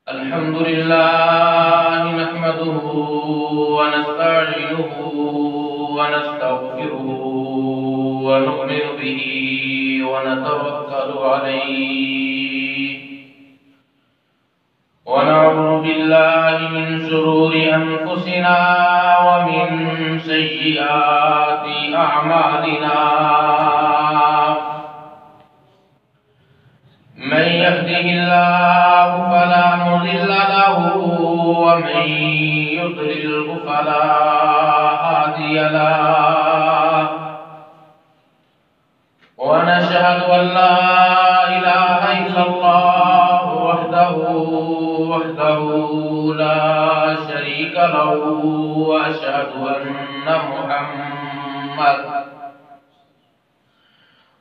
الحمد لله نحمده ونستعينه ونستغفره ونؤمن به ونتوكل عليه ونعوذ بالله من شرور أنفسنا ومن سيئات أعمالنا من يهده الله فلا مضل له ومن يضلله فلا هادي له ونشهد أن لا إله إلا الله وحده لا شريك له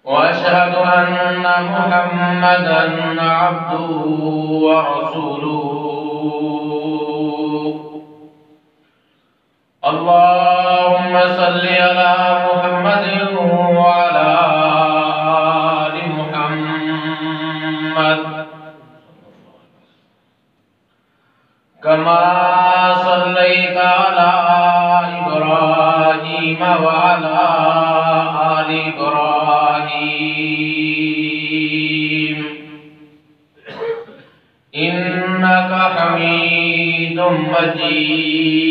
وأشهد أن محمدا عبده ورسوله اللهم صل على محمد وعلى آل محمد كما صليت على إبراهيم وعلى آل إبراهيم إنك حميد مجيد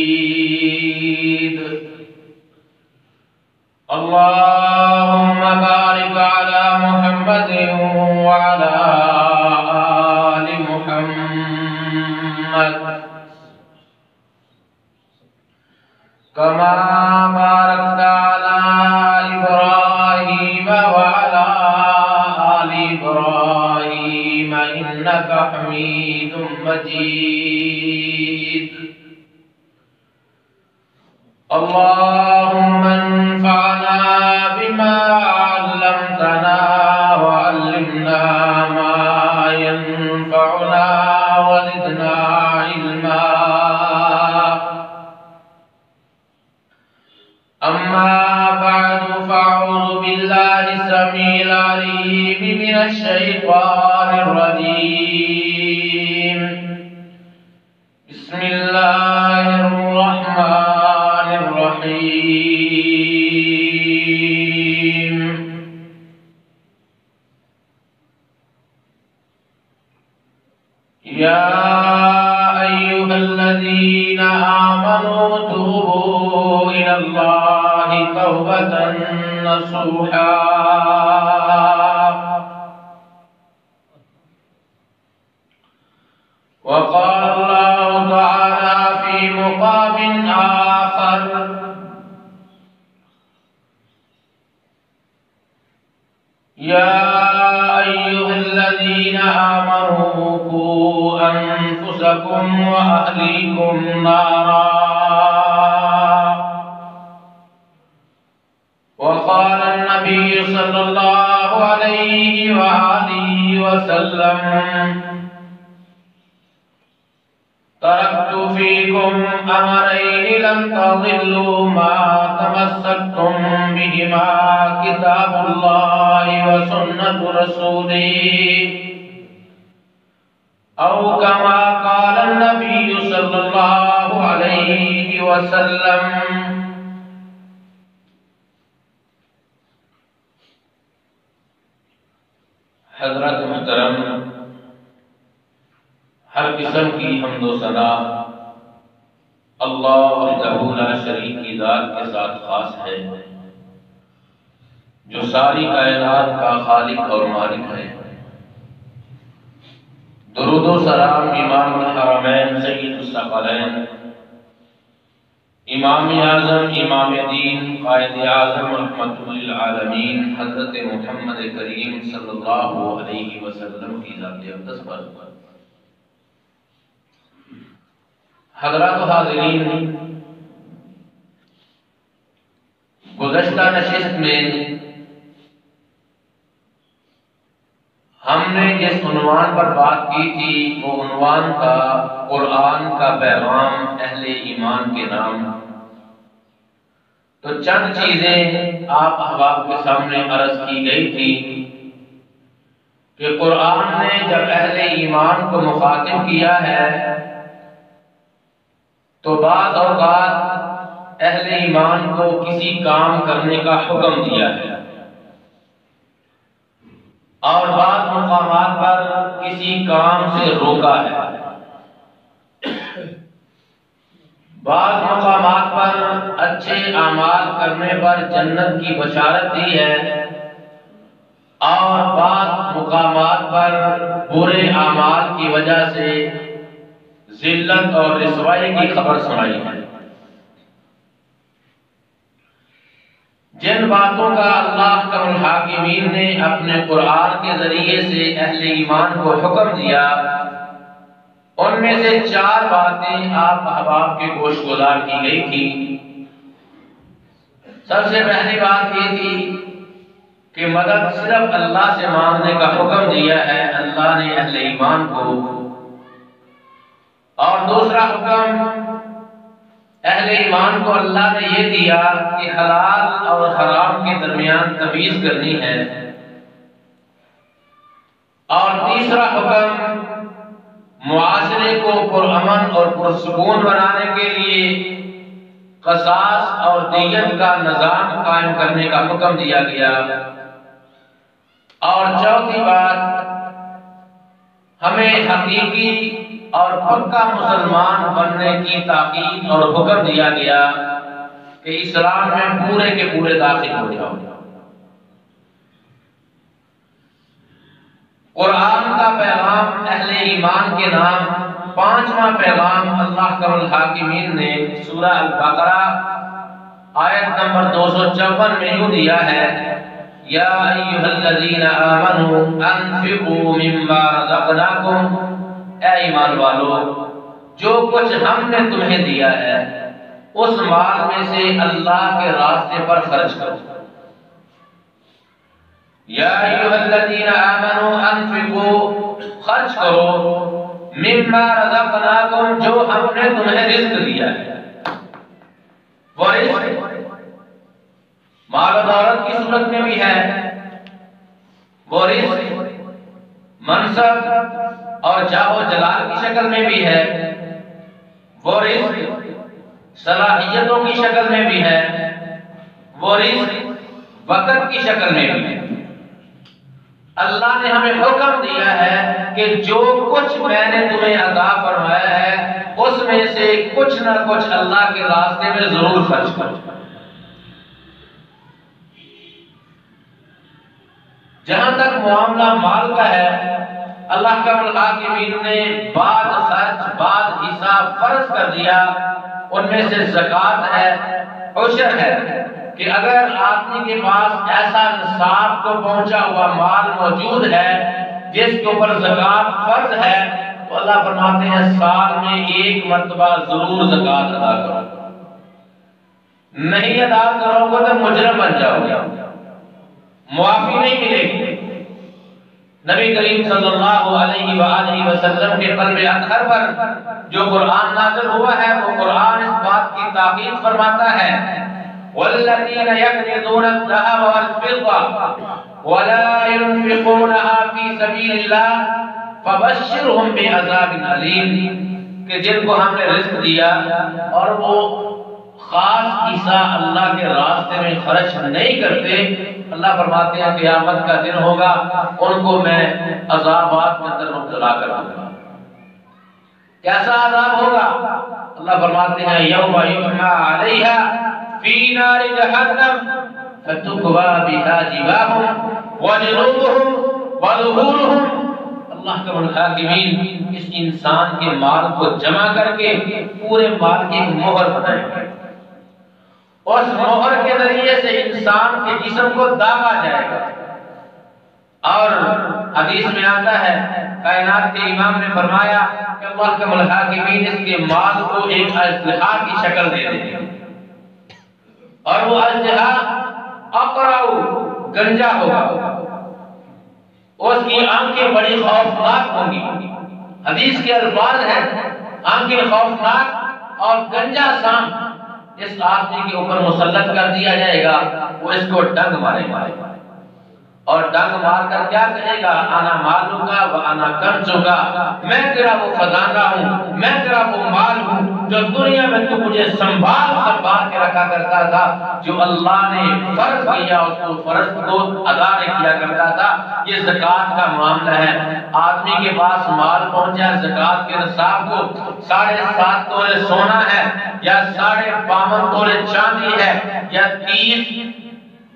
اللهم بارك على محمد وعلى آل محمد كما باركت على إبراهيم وعلى آل إبراهيم إنك حميد مجيد اللهم انفعنا بما علمتنا وعلمنا ما ينفعنا وزدنا علما أما بعد فأعوذ بالله السميع العليم من الشيطان الرجيم بسم الله الرحمن الرحيم يا أيها الذين آمنوا توبوا إلى الله توبة نصوحا وقال الله تعالى في مقام آخر يا أيها الذين آمنوا قوا أنفسكم وأهليكم نارا وقال النبي صلى الله عليه وآله وسلم تركت فيكم أمرين لن تضلوا ما تمسكتم بهما كتاب الله وسنة رسوله أو كما قال النبي صلى الله عليه وسلم حضرات محترم ہر قسم کی حمد و ثنا اللہ وحدہ لا شریک کی ذات کے ساتھ خاص ہے جو ساری کائنات کا خالق اور مالک ہے۔ درود و سلام امام الحرمین سید الثقلین امام اعظم امام دین قائد اعظم رحمت للعالمین حضرت محمد کریم صلی اللہ علیہ وسلم کی ذات اقدس پر حضرات و حاضرین، گزشتہ نشست میں ہم نے جس عنوان پر بات کی تھی وہ عنوان تھا قرآن کا پیغام اہل ایمان کے نام۔ تو چند چیزیں آپ احباب کے سامنے عرض کی گئی تھی کہ قرآن نے جب اہل ایمان کو مخاطب کیا ہے تو بعض اوقات اہل ایمان کو کسی کام کرنے کا حکم دیا ہے اور بعض مقامات پر کسی کام سے روکا ہے، بعض مقامات پر اچھے اعمال کرنے پر جنت کی بشارت دی ہے اور بعض مقامات پر برے اعمال کی وجہ سے ذلت اور رسوائی کی خبر سنائی ہے۔ جن باتوں کا اللہ کا الحاکمین نے اپنے قرآن کے ذریعے سے اہل ایمان کو حکم دیا، ان میں سے 4 باتیں آپ احباب کے گوش گزار کی گئی تھی۔ سب سے پہلی بات یہ تھی کہ مدد صرف اللہ سے مانگنے کا حکم دیا ہے اللہ نے اہل ایمان کو، اور دوسرا حکم اہل ایمان کو اللہ نے یہ دیا کہ حلال اور حرام کے درمیان تمیز کرنی ہے، اور تیسرا حکم معاشرے کو پرامن اور پرسکون بنانے کے لیے قصاص اور دیت کا نظام قائم کرنے کا حکم دیا گیا، اور چوتھی بات ہمیں حقیقی اور پکا مسلمان بننے کی تاکید اور حکم دیا گیا کہ اسلام میں پورے کے پورے داخل ہو جاؤ۔ قرآن کا پیغام اہل ایمان کے نام 5واں پیغام اللہ کا الحاکمین نے سورہ البقرہ آیت نمبر 254 میں یوں دیا ہے، یا ایھا الذین آمنوا انفقوا مما رزقناکم، اے ایمان والو جو کچھ ہم نے تمہیں دیا ہے اس مال میں سے اللہ کے راستے پر خرچ کرو۔ یا ایھا الذین آمنوا انفقوا، خرچ کرو، مما رزقناکم، جو ہم نے تمہیں رزق دیا ہے۔ وہ رزق مال و دولت کی صورت میں بھی ہے، وہ رزق منصب اور جاہ و جلال کی شکل میں بھی ہے، وہ رزق صلاحیتوں کی شکل میں بھی ہے، وہ رزق وقت کی شکل میں بھی ہے۔ اللہ نے ہمیں حکم دیا ہے کہ جو کچھ میں نے تمہیں عطا فرمایا ہے اس میں سے کچھ نہ کچھ اللہ کے راستے میں ضرور خرچ کرو۔ جہاں تک معاملہ مال کا ہے، اللہ کا الحاکمین نے بعض خرچ بعض حساب فرض کر دیا، ان میں سے زکوٰۃ ہے، عشر ہے، کہ اگر آدمی کے پاس ایسا نصاب کو پہنچا ہوا مال موجود ہے جس کے اوپر زکوٰۃ فرض ہے تو اللہ فرماتے ہیں سال میں 1 مرتبہ ضرور زکوٰۃ ادا کرو، نہیں ادا کرو گے تو مجرم بن جاؤ گے، معافی نہیں ملے گی۔ نبی کریم صلی اللہ علیہ وآلہ وسلم کے قلب اطہر پر جو قرآن نازل ہوا ہے وہ قرآن اس بات کی تاکید فرماتا ہے، والذین یکنزون الذھب والفضة ولا ينفقونها فی سبیل اللہ فبشرهم بعذاب علیم، کہ جن کو ہم نے رزق دیا اور وہ خاص حصہ اللہ کے راستے میں خرچ نہیں کرتے، اللہ فرماتے ہیں قیامت کا دن ہوگا ان کو میں عذابات کے اندر مبتلا کر دوں گا۔ کیسا عذاب ہوگا؟ اللہ فرماتے ہیں یوم یحمى علیہا فی نار جہنم فتکوی بہا جباہہم وجنوبہم وظہورہم، اللہ کا الحاکمین اس انسان کے مال کو جمع کر کے پورے مال کی مہر بنائیں گے، اس مہر کے ذریعے سے انسان کے جسم کو داغا جائے گا۔ اور حدیث میں آتا ہے کائنات کے امام نے فرمایا کہ اللہ کے الحاکمین اس کے مال کو ایک اژدہا کی شکل دے دیں گے، اور وہ اژدہا اقرع گنجا ہوگا، اس کی آنکھیں بڑی خوفناک ہوں گی، حدیث کے الفاظ ہیں آنکھیں خوفناک اور گنجا سانپ، اس آدمی کے اوپر مسلط کر دیا جائے گا، وہ اس کو ڈنگ مارے گا اور ڈنگ مار کر کیا کہے گا؟ انا مالوکا و انا کنزوکا، میں تیرا وہ خزانہ ہوں، میں تیرا وہ مال ہوں جو دنیا میں تو مجھے سنبھال کے رکھا کرتا تھا، جو اللہ نے فرض کیا اس کو فرض کو ادا نہیں کیا کرتا تھا۔ یہ زکوٰۃ کا معاملہ ہے۔ آدمی کے پاس مال پہنچا زکوٰۃ کے نصاب کو 7.5 تولے سونا ہے یا 52 تولے چاندی ہے یا 30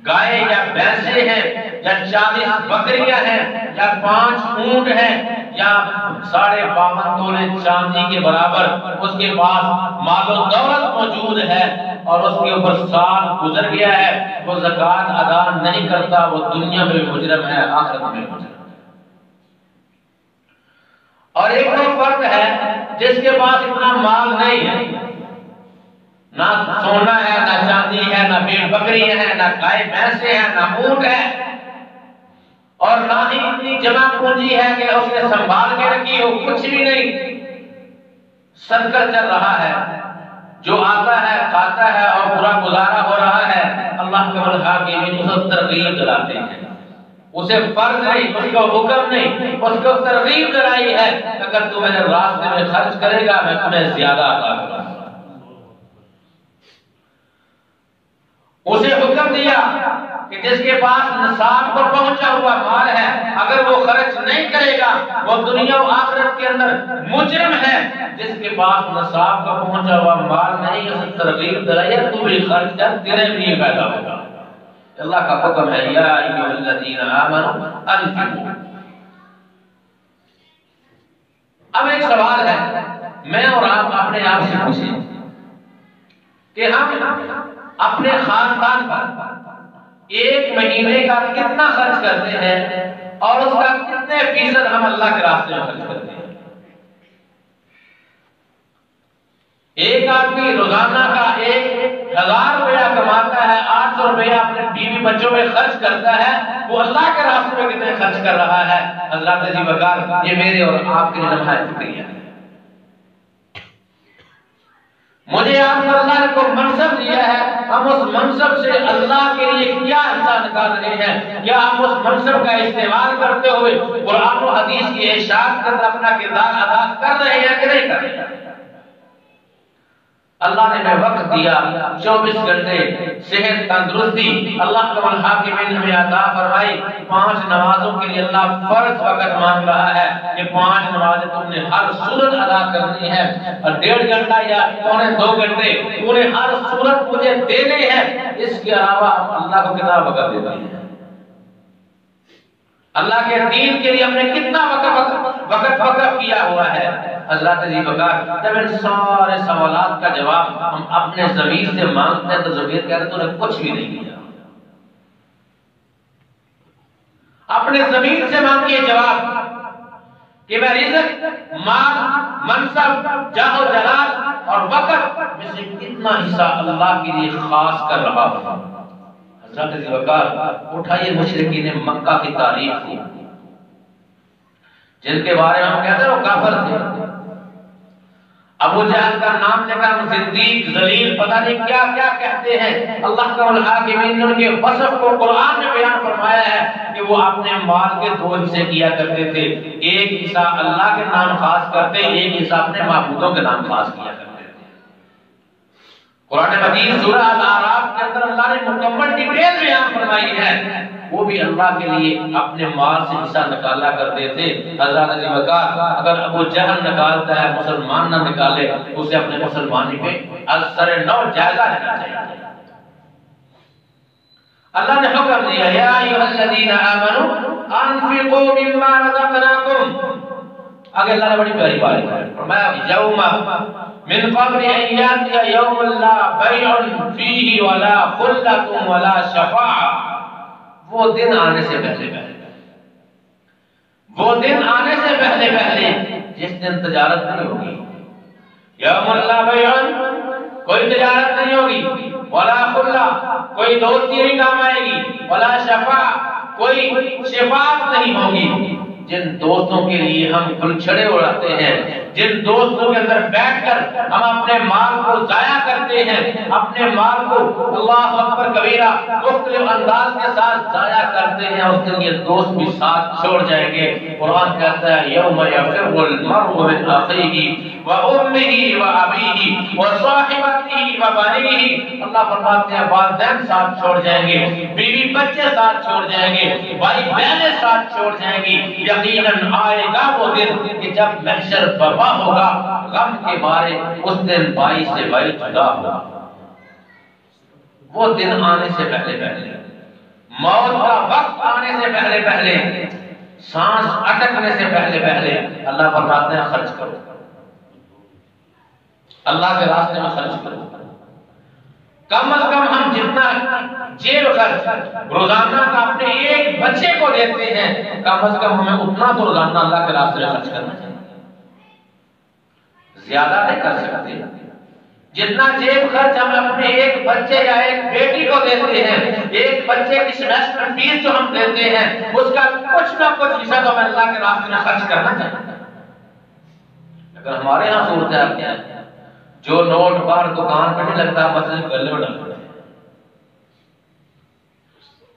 گائے یا بھینسیں ہیں یا 40 بکریاں ہیں یا 5 اونٹ ہیں یا 52 تولے چاندی کے برابر اس کے پاس مال و دولت موجود ہے اور اس کے اوپر سال گزر گیا ہے، وہ زکوٰۃ ادا نہیں کرتا، وہ دنیا میں مجرم ہے، آخرت میں مجرم ہے۔ اور ایک اور فرد ہے جس کے پاس اتنا مال نہیں ہے، نہ سونا ہے، نہ چاندی ہے، نہ بھیڑ بکریاں ہیں، نہ گائے بھینسیں ہیں، نہ اونٹ ہے، اور نہ ہی اتنی جمع پونجی ہے کہ اس نے سنبھال کے رکھی ہو، کچھ بھی نہیں، سرکل چل رہا ہے، جو آتا ہے کھاتا ہے اور پورا گزارا ہو رہا ہے۔ اللہ کے حاکمین اسے ترغیب دلاتے ہیں، اسے فرض نہیں، اس کو حکم نہیں، اس کو ترغیب دلائی ہے، اگر تو میرے راستے میں خرچ کرے گا میں تمہیں زیادہ عطا کروں گا۔ اسے حکم دیا کہ جس کے پاس نصاب پر پہنچا ہوا مال ہے اگر وہ خرچ نہیں کرے گا وہ دنیا و آخرت کے اندر مجرم ہے۔ جس کے پاس نصاب پر پہنچا ہوا مال نہیں، اسے ترغیب دلائی ہے تو بھی خرچ کر، تیرے بھی پیدا ہوگا۔ اللہ کا حکم ہے یا ایھا الذین آمنوا انفقوا۔ اب ایک سوال ہے، میں اور آپ اپنے آپ سے پوچھیں کہ ہم اپنے خاندان پر ایک مہینے کا کتنا خرچ کرتے ہیں اور اس کا کتنے فیصد ہم اللہ کے راستے میں خرچ کرتے ہیں؟ ایک آدمی روزانہ کا 1000 روپیہ کماتا ہے، 800 روپیہ اپنے بیوی بچوں میں خرچ کرتا ہے، وہ اللہ کے راستے میں کتنے خرچ کر رہا ہے؟ حضرات جی وقار، یہ میرے اور آپ کے لیے نمایاں فکریہ ہے۔ مجھے آپ نے اللہ نے کو منصب دیا ہے، ہم اس منصب سے اللہ کے لیے کیا حصہ نکال رہے ہیں؟ کیا ہم اس منصب کا استعمال کرتے ہوئے قرآن و حدیث کی ارشاد کر اپنا کردار ادا کر رہے ہیں کہ نہیں کر رہے ہیں؟ اللہ نے ہمیں وقت دیا 24 گھنٹے صحت تندرستی، اللہ کا الحاکمین ہمیں عطا فرمائی، 5 نمازوں کے لیے اللہ فرض وقت مانگ رہا ہے کہ 5 نمازیں تم نے ہر صورت ادا کرنی ہے، اور 1.5 گھنٹہ یا 2 گھنٹے تم نے ہر صورت مجھے دینے ہیں۔ اس کے علاوہ ہم اللہ کو کتنا وقت دیتے ہیں؟ اللہ کے دین کے لیے ہم نے کتنا وقت کیا ہوا ہے؟ حضرات جی وقار، جب ان سارے سوالات کا جواب ہم اپنے ضمیر سے مانگتے ہیں تو ضمیر کہتے ہیں تو نے کچھ بھی نہیں کیا۔ اپنے ضمیر سے مانگیے جواب کہ میں رزق، مال، منصب، جاہ و جلال اور وقت میں سے کتنا حصہ اللہ کے لیے خاص کر رہا ہوں۔ حضرات جی وقار، اٹھائیے مشرکین مکہ کی تاریخ کو، جن کے بارے میں ہم کہتے ہیں وہ کافر تھے۔ ابو جہل کا نام لے کر زندیق، ذلیل، پتہ نہیں کیا کیا کہتے ہیں۔ اللہ کا الحاکمین نے ان کے وصف کو قرآن میں بیان فرمایا ہے کہ وہ اپنے مال کے 2 حصے کیا کرتے تھے، ایک حصہ اللہ کے نام خاص کرتے، ایک حصہ اپنے معبودوں کے نام خاص کیا کرتے تھے۔ قرآن مجید سورہ الاعراف کے اندر اللہ نے مکمل ڈیٹیل بیان فرمائی ہے، وہ بھی اللہ کے لیے اپنے مال سے حصہ نکالا کرتے تھے۔ حضرات علی وقار، اگر ابو جہل نکالتا ہے مسلمان نہ نکالے تو اسے اپنے مسلمانی پہ اثر نو جائزہ لینا چاہیے۔ اللہ نے حکم دیا یا ایھا الذین آمنوا انفقوا مما رزقناکم۔ آگے اللہ نے بڑی پیاری بات ہے، فرمایا یوم من قبل ان یاتی یوم لا بیع فیہ ولا خلۃ ولا شفاعہ۔ وہ دن آنے سے پہلے جس دن تجارت نہیں ہوگی، یوم لا بیع، کوئی تجارت نہیں ہوگی، ولا خلہ، کوئی دوستی نہیں کام آئے گی، ولا شفاعہ، کوئی شفاعت نہیں ہوگی۔ جن دوستوں کے لیے ہم گلچھڑے اڑاتے ہیں، جن دوستوں کے اندر بیٹھ کر ہم اپنے مال کو ضائع کرتے ہیں، اپنے مال کو اللہ اکبر کبیرہ مختلف انداز کے ساتھ ضائع کرتے ہیں، اس دن یہ دوست بھی ساتھ چھوڑ جائیں گے۔ قرآن کہتا ہے یوم یفر المرء من اخیہ وامہ وابیہ وصاحبتہ وبنیہ، اللہ فرماتے ہیں والدین ساتھ چھوڑ جائیں گے، بیوی بچے ساتھ چھوڑ جائیں گے، بھائی بہنیں ساتھ چھوڑ جائیں گی۔ یقیناً آئے گا وہ دن کہ جب محشر برپا ہوگا، غم کے مارے اس دن بھائی سے بھائی جدا ہوگا۔ وہ دن آنے سے پہلے پہلے، موت کا وقت آنے سے پہلے پہلے، سانس اٹکنے سے پہلے پہلے اللہ فرماتے ہیں خرچ کرو، اللہ کے راستے میں خرچ کرو۔ کم از کم ہم جتنا جیب خرچ روزانہ کا اپنے ایک بچے کو دیتے ہیں، کم از کم ہمیں اتنا تو روزانہ اللہ کے راستے میں خرچ کرنا چاہیے۔ زیادہ نہیں کر سکتے، جتنا جیب خرچ ہم اپنے ایک بچے یا ایک بیٹی کو دیتے ہیں، ایک بچے کی سیمیسٹر فیس جو ہم دیتے ہیں، اس کا کچھ نہ کچھ حصہ تو ہمیں اللہ کے راستے میں خرچ کرنا چاہیے۔ اگر ہمارے یہاں صورتحال کیا ہے، جو نوٹ باہر دکان پہ نہیں لگتا مسجد کے گلے میں ڈال دیتے ہیں،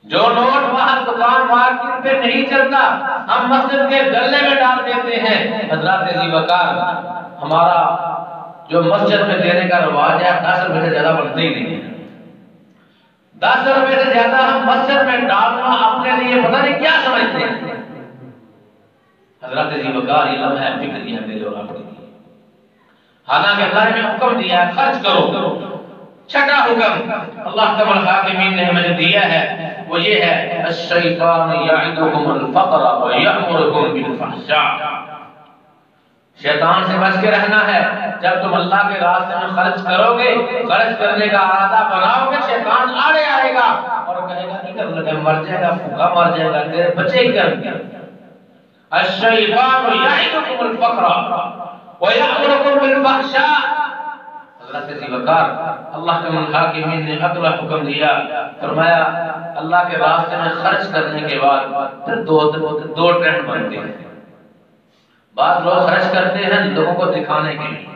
جو نوٹ باہر دکان مارکیٹ پہ نہیں چلتا ہم مسجد کے گلے میں ڈال دیتے ہیں۔ حضرات عزیز وقار، ہمارا جو مسجد میں دینے کا رواج ہے 10 روپے سے زیادہ بنتے ہی نہیں ہے۔ 10 روپے سے زیادہ ہم مسجد میں ڈالنا اپنے لیے پتہ نہیں کیا سمجھتے ہیں۔ حضرات عزیز وقار، یہ لمحہ فکر ہے میرے اور آپ کے لیے، حالانکہ اللہ نے حکم دیا ہے خرچ کرو۔ چھٹا حکم اللہ تبارک الحاکمین نے ہمیں دیا ہے وہ یہ ہے الشیطان یعدکم الفقر ویأمرکم بالفحشاء، شیطان سے بچ کے رہنا ہے۔ جب تم اللہ کے راستے میں خرچ کرو گے، خرچ کرنے کا ارادہ بناؤ گے، شیطان آڑے آئے گا اور کہے گا نہیں کر لگے، مر جائے گا، بھوکا مر جائے گا، تیرے بچے ہی کر گیا۔ الشیطان یعدکم الفقر وَيَأْمُرُكُمْ بِالْفَحْشَاءِ، حضرت عزیز وقار، اللہ کے حاکمین نے اگلا حکم دیا، فرمایا اللہ کے راستے میں خرچ کرنے کے بعد پھر دو ٹرینڈ بنتے ہیں۔ بعض لوگ خرچ کرتے ہیں لوگوں کو دکھانے کے لیے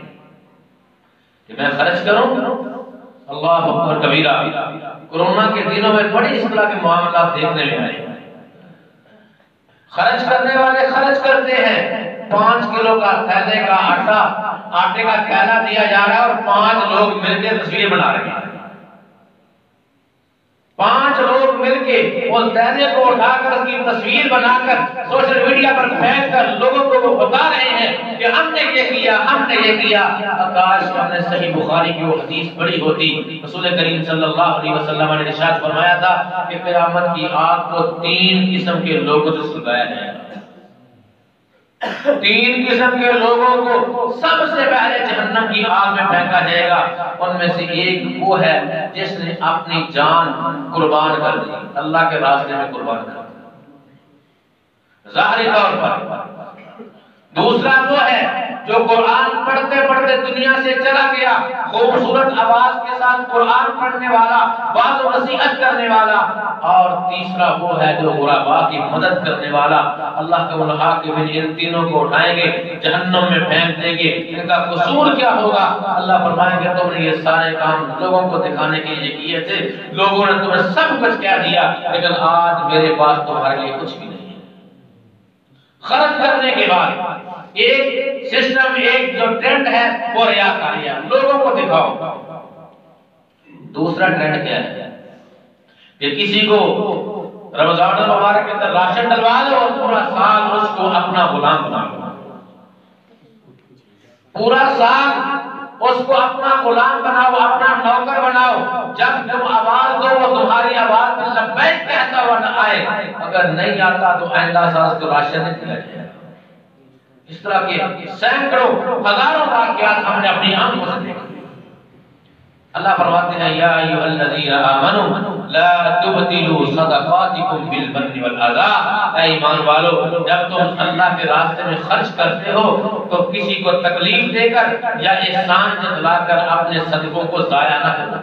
کہ میں خرچ کروں، اللہ اکبر کبیرہ۔ کورونا کے دنوں میں بڑی اس طرح کے معاملات دیکھنے میں آئے، خرچ کرنے والے خرچ کرتے ہیں، 5 کلو کا تھیلے کا آٹے کا تھیلا دیا جا رہا ہے اور 5 لوگ مل کے تصویر بنا رہے ہیں۔ 5 لوگ مل کے اس تھیلے کو اٹھا کر اس کی تصویر بنا کر سوشل میڈیا پر پھینک کر لوگوں کو وہ بتا رہے ہیں کہ ہم نے یہ کیا، ہم نے یہ کیا۔ کاش ہم نے صحیح بخاری کی وہ حدیث پڑھی ہوتی، رسول کریم صلی اللہ علیہ وسلم نے ارشاد فرمایا تھا کہ قیامت کی آگ کو 3 قسم کے لوگوں سے سلگایا جائے گا۔ 3 قسم کے لوگوں کو سب سے پہلے جہنم کی آگ میں پھینکا جائے گا۔ ان میں سے ایک وہ ہے جس نے اپنی جان قربان کر دی، اللہ کے راستے میں قربان کر دی ظاہری طور پر۔ دوسرا وہ ہے جو قرآن پڑھتے پڑھتے دنیا سے چلا گیا، خوبصورت آواز کے ساتھ قرآن پڑھنے والا، واعظ و نصیحت کرنے والا۔ اور تیسرا وہ ہے جو غرباء کی مدد کرنے والا۔ اللہ کے حاکمین ان تینوں کو اٹھائیں گے، جہنم میں پھینک دیں گے۔ ان کا قصور کیا ہوگا؟ اللہ فرمائیں گے تم نے یہ سارے کام لوگوں کو دکھانے کے لیے کیے تھے، لوگوں نے تمہیں سب کچھ کہہ دیا، لیکن آج میرے پاس تمہارے لیے کچھ بھی نہیں ہے۔ خرچ کرنے کے بعد ایک سسٹم، ایک جو ٹرینڈ ہے وہ ریاکاری ہے، لوگوں کو دکھاؤ۔ دوسرا ٹرینڈ کیا ہے کہ کسی کو رمضان المبارک کے اندر راشن ڈلوا دو اور پورا سال اس کو اپنا غلام بنا لو، پورا سال اس کو اپنا غلام بناؤ، اپنا نوکر بناؤ۔ جب تم آواز دو وہ تمہاری آواز میں لبیک کہتا ہوا نہ آئے، اگر نہیں آتا تو آئندہ سال کو راشن نہیں دیا جائے۔ اس طرح کے سینکڑوں ہزاروں واقعات ہم نے اپنی آنکھوں سے دیکھے۔ اللہ فرماتے ہیں یا ایھا الذین آمنوا لا تبطلوا صدقاتکم بالمن والأذى، اے ایمان والو جب تم اللہ کے راستے میں خرچ کرتے ہو تو کسی کو تکلیف دے کر یا احسان جتلا کر اپنے صدقوں کو ضائع نہ کرو۔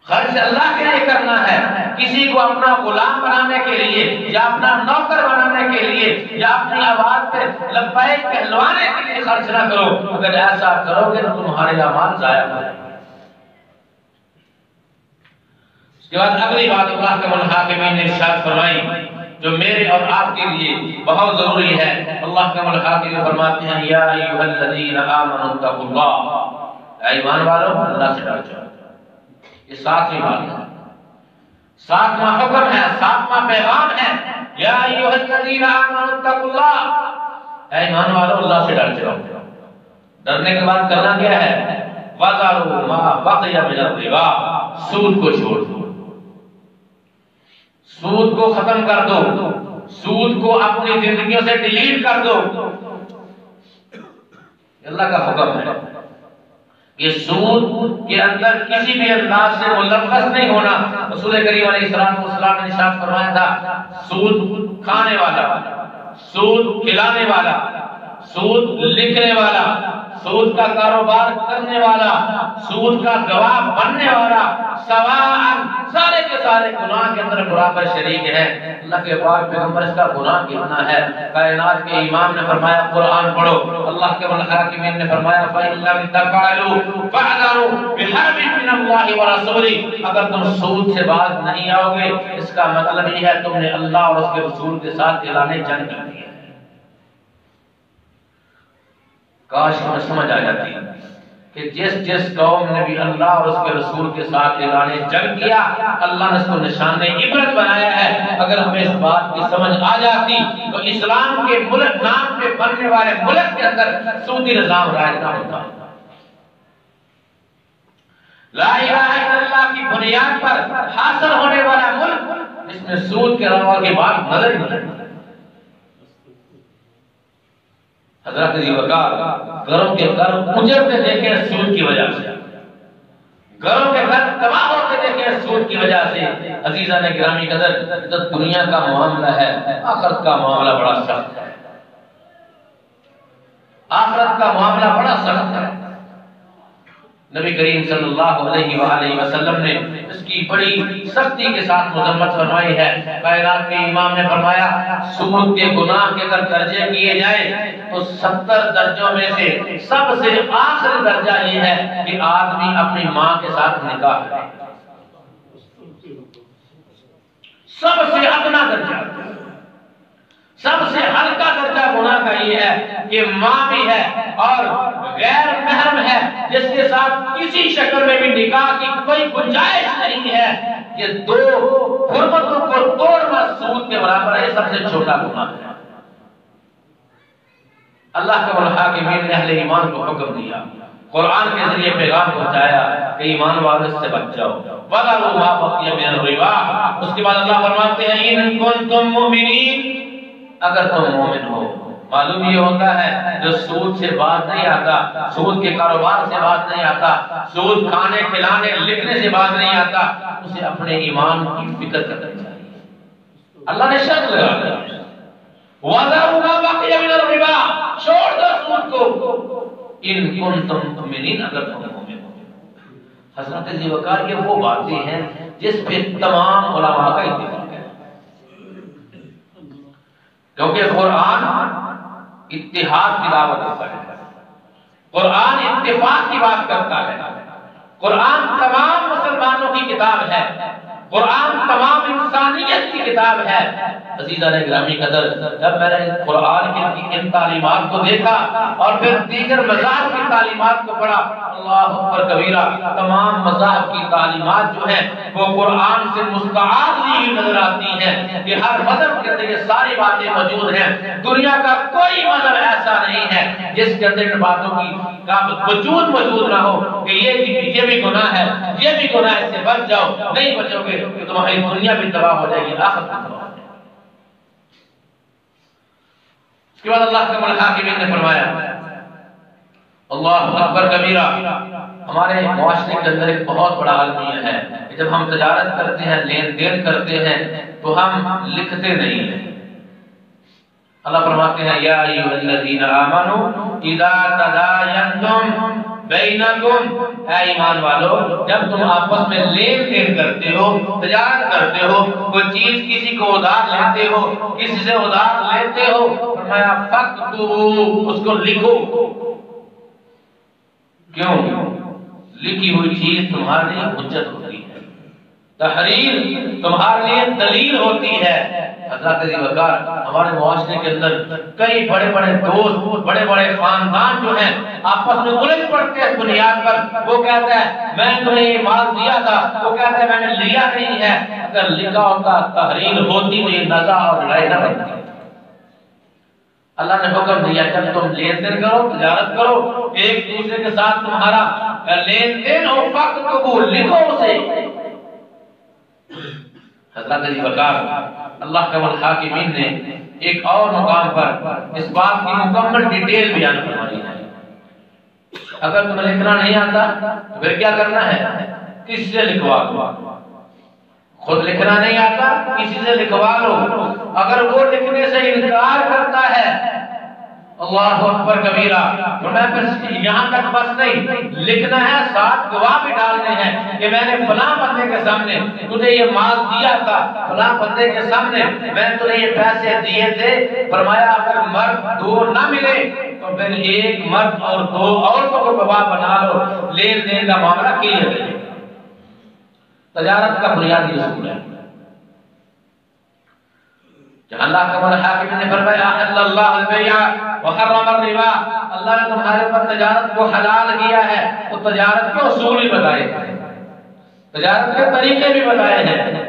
خرچ اللہ کے لیے کرنا ہے، کسی کو اپنا غلام بنانے کے لیے یا اپنا نوکر بنانے کے لیے یا اپنی آواز پہ لبیک کہلوانے کے لیے خرچ نہ کرو۔ اگر ایسا کرو گے تو تمہارے اعمال ضائع ہو جائیں گے۔ اس کے بعد اگلی بات اللہ کے الحاکمین نے ارشاد فرمائی جو میرے اور آپ کے لیے بہت ضروری ہے۔ اللہ کے الحاکمین فرماتے ہیں یا ایھا الذین آمنوا اتقوا اللہ، اے ایمان والو اللہ سے ڈر جاؤ۔ یہ ساتویں بات ہے، ساتواں حکم ہے، ساتواں پیغام ہے، یا ایھا الذین آمنوا اتقوا اللہ، اے ایمان والو اللہ سے ڈر جاؤ۔ ڈرنے کے بعد کرنا کیا ہے؟ وَذَرُوا مَا بَقِیَ مِنَ الرِّبَا، سود کو چھوڑ دو، سود کو ختم کر دو، سود کو اپنی زندگیوں سے ڈیلیٹ کر دو۔ اللہ کا حکم ہے کہ سود کے اندر کسی بھی انداز سے ملوث نہیں ہونا۔ رسول کریم علیہ السلام نے ارشاد فرمایا تھا سود کھانے والا، سود کھلانے والا، سود لکھنے والا، سود کا کاروبار کرنے والا، سود کا گواہ بننے والا سواء سارے کے سارے گناہ کے اندر برابر شریک ہیں۔ اللہ کے پاک پیغمبر اس کا گناہ کتنا ہے، کائنات کے امام نے فرمایا قرآن پڑھو۔ اللہ کے حاکمین نے فرمایا فَإِن لَّمْ تَفْعَلُوا فَاعْذَرُوا بِحَرْبٍ مِّنَ اللَّهِ وَرَسُولِهِ، اگر تم سود سے باز نہیں آؤ گے اس کا مطلب یہ ہے تم نے اللہ اور اس کے رسول کے ساتھ اعلان جنگ کر دیا۔ کاش ہمیں سمجھ آ جاتی کہ جس قوم نے بھی اللہ اور اس کے رسول کے ساتھ اعلان جنگ کیا اللہ نے اس کو نشان عبرت بنایا ہے۔ اگر ہمیں اس بات کی سمجھ آ جاتی تو اسلام کے ملک نام پہ بننے والے ملک کے اندر سودی نظام رائج نہ ہوتا۔ لا الہ الا اللہ کی بنیاد پر حاصل ہونے والا ملک جس میں سود کے روا کی بات نظر ہی نہیں۔ حضرت علی وقار گھروں کے گھر اجڑتے دیکھے سود کی وجہ سے، گھروں کے گھر تباہ ہوتے دیکھے سود کی وجہ سے۔ عزیزان گرامی قدر، تو دنیا کا معاملہ ہے، آخرت کا معاملہ بڑا سخت ہے، آخرت کا معاملہ بڑا سخت ہے۔ نبی کریم صلی اللہ علیہ وآلہ وسلم نے اس کی بڑی سختی کے ساتھ مذمت فرمائی ہے۔ کائنات کے امام نے فرمایا سود کے گناہ کے اگر درجے کیے جائیں تو 70 درجوں میں سے سب سے آخری درجہ یہ ہے کہ آدمی اپنی ماں کے ساتھ نکاح کرے۔ سب سے ادنا درجہ، سب سے ہلکا درجہ گناہ کا یہ ہے کہ ماں بھی ہے اور غیر محرم ہے جس کے ساتھ کسی شکل میں بھی نکاح کی کوئی گنجائش نہیں ہے، یہ دو حرمتوں کو توڑنا سود کے برابر ہے، سب سے چھوٹا گناہ ہے۔ اللہ کے حاکمین نے اہل ایمان کو حکم دیا، قرآن کے ذریعے پیغام پہنچایا کہ ایمان والوں سے بچ جاؤ۔ وَذَرُوا مَا بَقِیَ مِنَ الرِّبَا، اس کے بعد اللہ فرماتے ہیں اِن كُنتُم مُؤْمِنِينَ، اگر تم مومن ہو۔ معلوم یہ ہوتا ہے جو سود سے باز نہیں آتا، سود کے کاروبار سے باز نہیں آتا، سود کھانے کھلانے لکھنے سے باز نہیں آتا، اسے اپنے ایمان کی فکر کرنی چاہیے۔ اللہ نے شرط لگا دیا وَذَرُوا مَا بَقِیَ مِنَ الرِّبَا، چھوڑ دو سود کو، ان کنتم مؤمنین، اگر تم مومن ہو۔ حضرت ذی وقار یہ وہ باتیں ہیں جس پہ تمام علماء کا اتفاق ہے، کیونکہ قرآن اتحاد کی دعوت دیتا ہے، قرآن اتفاق کی بات کرتا ہے، قرآن تمام مسلمانوں کی کتاب ہے، قرآن تمام انسانیت کی کتاب ہے۔ عزیزان گرامی قدر، جب میں نے قرآن کی ان تعلیمات کو دیکھا اور پھر دیگر مذاہب کی تعلیمات کو پڑھا، اللہ اکبر کبیرہ، تمام مذاہب کی تعلیمات جو ہیں وہ قرآن سے مستعار لی ہوئی نظر آتی ہیں کہ ہر مذہب کے اندر یہ ساری باتیں موجود ہیں۔ دنیا کا کوئی مذہب ایسا نہیں ہے جس کے اندر ان باتوں کا وجود موجود نہ ہو کہ یہ بھی گناہ ہے، یہ بھی گناہ، اس سے بچ جاؤ، نہیں بچو گے تو تمہاری دنیا بھی تباہ ہو جائے گی، آخرت بھی تباہ ہو جائے گی۔ اس کے بعد اللہ کے حاکمین نے فرمایا اللہ اکبر کبیرہ، ہمارے معاشرے کے اندر ایک بہت بڑا المیہ ہے کہ جب ہم تجارت کرتے ہیں، لین دین کرتے ہیں تو ہم لکھتے نہیں ہیں۔ اللہ فرماتے ہیں یا ایھا الذین آمنوا اذا تداینتم بینکم، اے ایمان والو جب تم آپس میں لین دین کرتے ہو، تجارت کرتے ہو، کوئی چیز کسی کو ادھار لیتے ہو، کسی سے ادھار لیتے ہو، فرمایا فَاكْتُبُوا، اس کو لکھو۔ کیوں؟ لکھی ہوئی چیز تمہارے لیے حجت ہوتی ہے، تحریر تمہارے لیے دلیل ہوتی ہے۔ حضرت ابی بکر ہمارے معاشرے کے اندر کئی بڑے بڑے دوست، بڑے بڑے خاندان جو ہیں آپس میں الجھ پڑتے ہیں بنیاد پر، وہ کہتا ہے میں تمہیں یہ مال دیا تھا، وہ کہتا ہے میں نے لیا نہیں ہے۔ اگر لکھا ہوتا، تحریر ہوتی تو یہ نزاع اور لڑائی نہ بنتی۔ اللہ نے حکم دیا جب تم لین دین کرو، تجارت کرو، ایک دوسرے کے ساتھ تمہارا لین دین ہو، فَاكْتُبُوا، لکھو اسے۔ حضرت ابی بکر اللہ کے الحاکمین نے ایک اور مقام پر اس بات کی مکمل ڈیٹیل بیان فرمائی ہے۔ اگر تمہیں لکھنا نہیں آتا تو پھر کیا کرنا ہے؟ کسی سے لکھوا لو۔ خود لکھنا نہیں آتا کسی سے لکھوا لو۔ اگر وہ لکھنے سے انکار کرتا ہے، اللہ اکبر کبیرہ، تو میں پھر یہاں تک بس نہیں، لکھنا ہے، ساتھ گواہ بھی ڈالنے ہیں کہ میں نے فلاں بندے کے سامنے تجھے یہ مال دیا تھا، فلاں بندے کے سامنے میں تجھے یہ پیسے دیے تھے۔ فرمایا اگر مرد دو نہ ملے تو پھر ایک مرد اور دو عورتوں کو گواہ بنا لو، لین دین کا معاملہ کلیئر ہے۔ تجارت کا بنیادی اصول ہے۔ اللہ کے حاکم نے فرمایا احل اللہ البیع وحرم الربا، اللہ نے تمہارے پر تجارت کو حلال کیا ہے، تو تجارت کے اصول بھی بتائے ہیں، تجارت کے طریقے بھی بتائے ہیں۔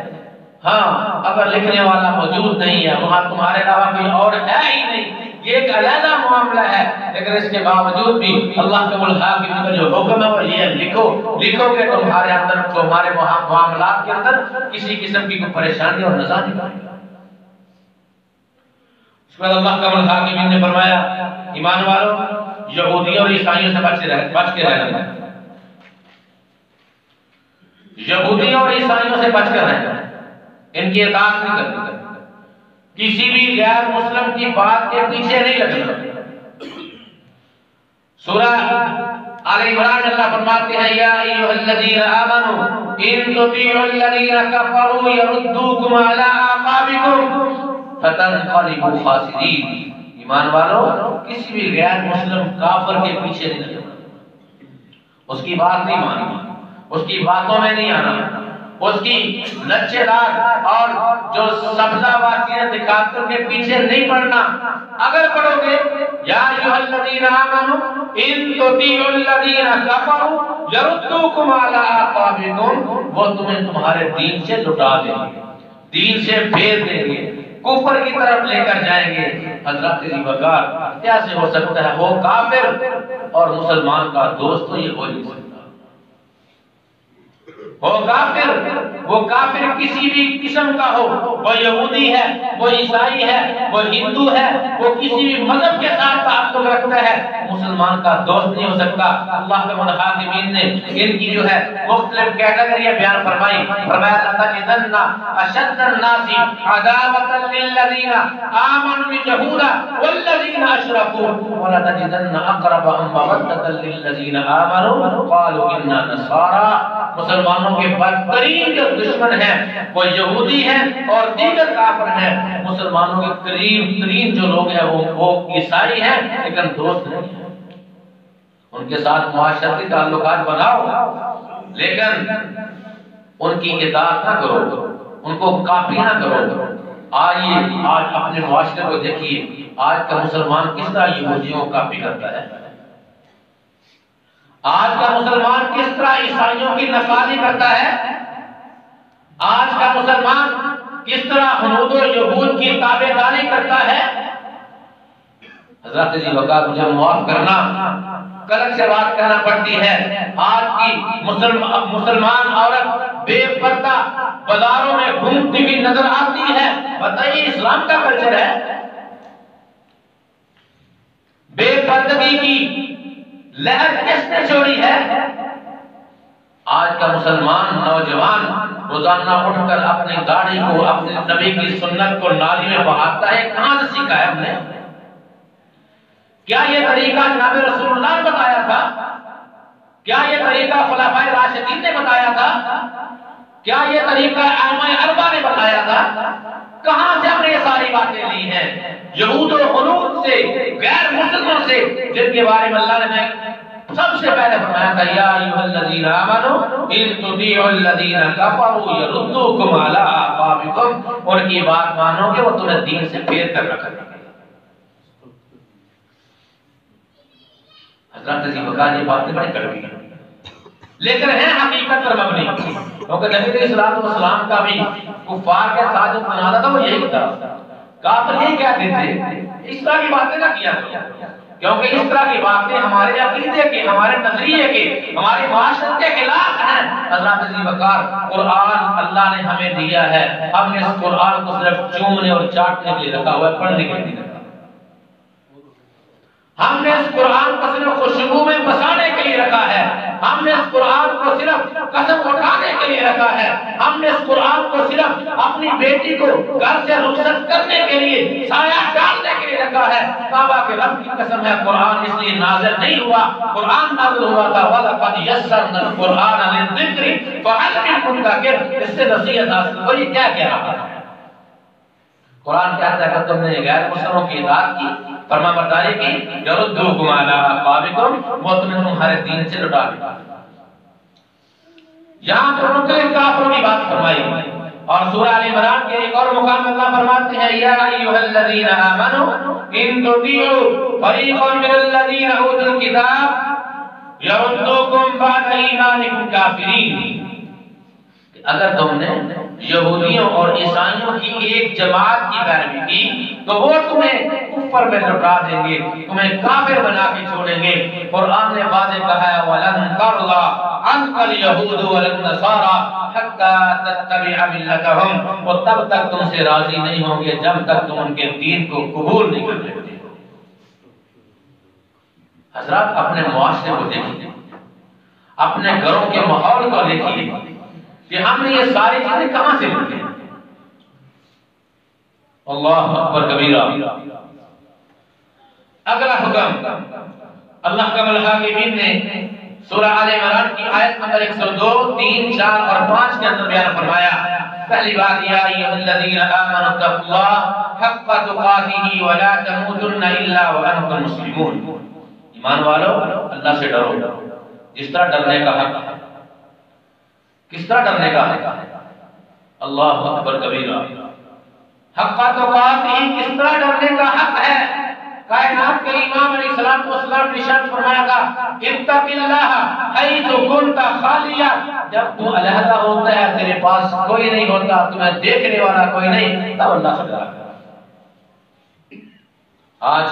ہاں اگر لکھنے والا موجود نہیں ہے، وہاں تمہارے علاوہ کوئی اور ہے ہی نہیں، یہ ایک علیحدہ معاملہ ہے، لیکن اس کے باوجود بھی اللہ کے الحاکم کا جو حکم ہے وہ یہ ہے لکھو کہ تمہارے اندر، تمہارے معاملات کے اندر کسی قسم کی کوئی پریشانی اور نزاع نہیں آئے۔ اللہ کا الحاکمین نے فرمایا ایمان والو یہودیوں اور عیسائیوں سے بچ کے رہنا، یہودیوں اور عیسائیوں سے بچ کر رہنا، ان کی اطاعت نہیں کرنا، کسی بھی غیر مسلم کی بات کے پیچھے نہیں لگنا۔ سورہ آل عمران اللہ فرماتے ہیں یا ایھا الذین آمنوا ان تطیعوا الذین کفروا یردوکم علی اعقابکم فتنقلبوا خاسرین۔ ایمان والو کسی بھی غیر مسلم کافر کے پیچھے نہیں لگنا، اس کی بات نہیں ماننا، اس کی باتوں میں نہیں آنا، اس کی لچے دار اور جو سبزہ واقعہ دکھاتے کے پیچھے نہیں پڑنا۔ اگر پڑھو گے یا ایھا الذین آمنوا ان تطیعوا الذین کفروا یردوکم علی اعقابکم، وہ تمہیں تمہارے دین سے لٹا دیں گے، دین سے پھیر دیں گے، کفر کی طرف لے کر جائیں گے۔ حضرت ابی بکر کیسے ہو سکتا ہے وہ کافر اور مسلمان کا دوست؟ تو یہ ہو نہیں سکتا۔ وہ کافر کسی بھی قسم کا ہو، وہ یہودی ہے، وہ عیسائی ہے، وہ ہندو ہے، وہ کسی بھی مذہب کے ساتھ تعلق رکھتا ہے، مسلمان کا دوست نہیں ہو سکتا۔ اللہ کے الحاکمین نے ان کی جو ہے مختلف کیٹیگریاں بیان فرمائی، فرمایا لَتَجِدَنَّ أَشَدَّ النَّاسِ عَدَاوَةً لِلَّذِينَ آمَنُوا الْيَهُودَ وَالَّذِينَ أَشْرَكُوا وَلَتَجِدَنَّ أَقْرَبَهُم مَّوَدَّةً لِلَّذِينَ آمَنُوا قَالُوا إِنَّا نَصَارَىٰ۔ مسلمانوں کے بدترین جو دشمن ہیں وہ یہودی ہیں اور دیگر کافر ہیں، مسلمانوں کے قریب ترین جو لوگ ہیں وہ عیسائی ہیں، لیکن دوست نہیں ہیں۔ ان کے ساتھ معاشرتی تعلقات بناؤ لیکن ان کی اطاعت نہ کرو، ان کو کاپی نہ کرو۔ آئیے آج اپنے معاشرے کو دیکھیے، آج کا مسلمان کس طرح یہودیوں کو کاپی کرتا ہے، آج کا مسلمان کس طرح عیسائیوں کی نفاذی کرتا ہے، آج کا مسلمان کس طرح حنود و یہود کی تابعداری کرتا ہے۔ حضرت ابی بکر مجھے معاف کرنا، کلک سے بات کہنا پڑتی ہے، آج کی مسلمان عورت بے پردہ بازاروں میں گھومتی ہوئی نظر آتی ہے، بتائیے اسلام کا کلچر ہے؟ بے پردگی کی لہر کس نے چھوڑی ہے؟ آج کا مسلمان نوجوان روزانہ اٹھ کر اپنی داڑھی کو، اپنے نبی کی سنت کو نالی میں بہاتا ہے، کہاں سے سیکھا ہے ہم نے؟ کیا یہ طریقہ جناب رسول اللہ نے بتایا تھا؟ کیا یہ طریقہ خلفائے راشدین نے بتایا تھا؟ کیا یہ طریقہ ائمہ اربعہ نے بتایا تھا؟ کہاں سے ہم نے یہ ساری باتیں لی ہیں؟ یہود و خنود سے، غیر مسلموں سے، جن کے بارے میں اللہ نے سب سے پہلے فرمایا تھا یا ایھا الذین آمنوا ان تطیعوا الذین کفروا یردوکم علی اعقابکم، ان کی بات مانو گے وہ تمہیں دین سے پھیر کر رکھ دیں گے۔ حضرت عزیز وقار یہ باتیں بڑی کڑوی ہیں لیکن ہیں حقیقت پر مبنی، کیونکہ نبی علیہ الصلوۃ والسلام کا بھی کفار کے ساتھ جو مناظرہ تھا وہ یہی تھا، کافر یہی کہتے تھے اس طرح کی باتیں نہ کیا کرو، کیونکہ اس طرح کی باتیں ہمارے عقیدے کے، ہمارے نظریے کے، ہمارے معاشرت کے خلاف ہیں۔ حضرات عزیز وقار قرآن اللہ نے ہمیں دیا ہے، ہم نے اس قرآن کو صرف چومنے اور چاٹنے کے لیے رکھا ہوا ہے، پڑھنے کے لیے نہیں رکھا۔ ہم نے اس قرآن کو صرف خوشبو میں بسانے کے لیے رکھا ہے، ہم نے اس قرآن کو صرف قسم اٹھانے کے لیے رکھا ہے، ہم نے اس قرآن کو صرف اپنی بیٹی کو گھر سے رخصت کرنے کے لیے، سایہ ڈالنے کے لیے رکھا ہے۔ کعبہ کے رب کی قسم ہے قرآن اس لیے نازل نہیں ہوا، قرآن نازل ہوا تھا وَلَقَدْ يَسَّرْنَا الْقُرْآنَ لِلذِّكْرِ فَهَلْ مِن مُدَّكِرٍ، اس سے نصیحت حاصل ہو۔ یہ کیا کہہ رہا ہے؟ قرآن کہتا ہے کہ تم نے غیر مسلموں کی اطاعت کی، فرما برداری کی، یردوکم علی اعقابکم، وہ تمہیں تمہارے دین سے لٹا دیں۔ یہاں پر کافروں کی بات فرمائی، اور سورہ آل عمران کے ایک اور مقام اللہ فرماتے ہیں یا ایھا الذین آمنوا ان تطیعوا فریقا من الذین اوتوا الکتاب یردوکم بعد ایمانکم کافرین، اگر تم نے یہودیوں اور عیسائیوں کی ایک جماعت کی پیروی کی تو وہ تمہیں کفر میں لٹا دیں گے، تمہیں کافر بنا کے چھوڑیں گے۔ قرآن نے واضح کہا ہے وَلَن تَرْضَىٰ عَنْكَ الْيَهُودُ وَلَا النَّصَارَىٰ حَتَّىٰ تَتَّبِعَ مِلَّتَهُمْ، وہ تب تک تم سے راضی نہیں ہوں گے جب تک تم ان کے دین کو قبول نہیں کر لیتے۔ حضرات اپنے معاشرے کو دیکھیے، اپنے گھروں کے ماحول کو دیکھیے کہ ہم نے یہ ساری چیزیں کہاں سے ملتی ہیں۔ اللہ اکبر کبیرہ۔ اگلا حکم اللہ کا الحاکمین نے سورہ آل عمران کی آیت نمبر 102، 3، 4 اور 5 کے اندر بیان فرمایا۔ پہلی بات یا ایھا الذین آمنوا اتقوا اللہ حق تقاتہ ولا تموتن الا وانتم مسلمون، ایمان والو اللہ سے ڈرو جس طرح ڈرنے کا حق ہے۔ کس طرح ڈرنے کا ہے؟ اللہ اکبر کبیرہ۔ حق تقاتہ کس طرح ڈرنے کا حق ہے؟ کائنات کے امام علیہ السلام نے ارشاد فرمایا تھا اتق اللہ حیث کنت خالیا، جب تو علیحدہ ہوتا ہے تیرے پاس کوئی نہیں ہوتا، تمہیں دیکھنے والا کوئی نہیں، تب اللہ سے ڈرا۔ آج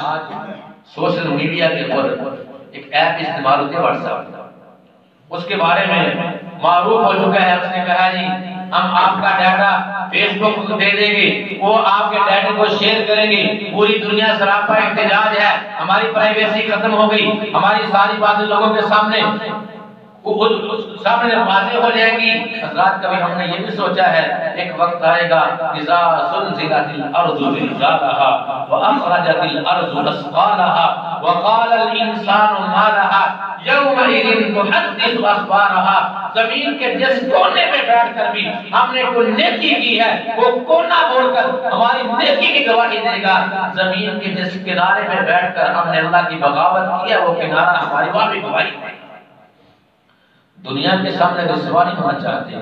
سوشل میڈیا کے اوپر ایک ایپ استعمال ہوتی ہے واٹس ایپ، اس کے بارے میں معروف ہو چکا ہے، اس نے کہا جی ہم آپ کا ڈیٹا فیس بک کو دے دیں گے، وہ آپ کے ڈیٹا کو شیئر کریں گے، پوری دنیا سراپا احتجاج ہے، ہماری پرائیویسی ختم ہو گئی، ہماری ساری باتیں لوگوں کے سامنے واضح ہو جائے گی۔ حضرات کبھی ہم نے یہ بھی سوچا ہے ایک وقت آئے گا اذا زلزلت الارض زلزالها واخرجت الارض اثقالها وقال الانسان ما لها یومئذ تحدث اخبارها، زمین کے جس کونے میں بیٹھ کر بھی ہم نے کوئی نیکی کی ہے وہ کونا بول کر ہماری نیکی کی گواہی دے گا، زمین کے جس کنارے میں بیٹھ کر ہم نے اللہ کی بغاوت کی ہے وہ کنارہ ہماری وہاں بھی گواہی دے گا۔ دنیا کے سامنے رسوا نہیں ہونا چاہتے،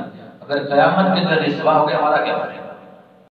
اگر قیامت کے اندر رسوا ہو گیا ہمارا کیا بنے گا؟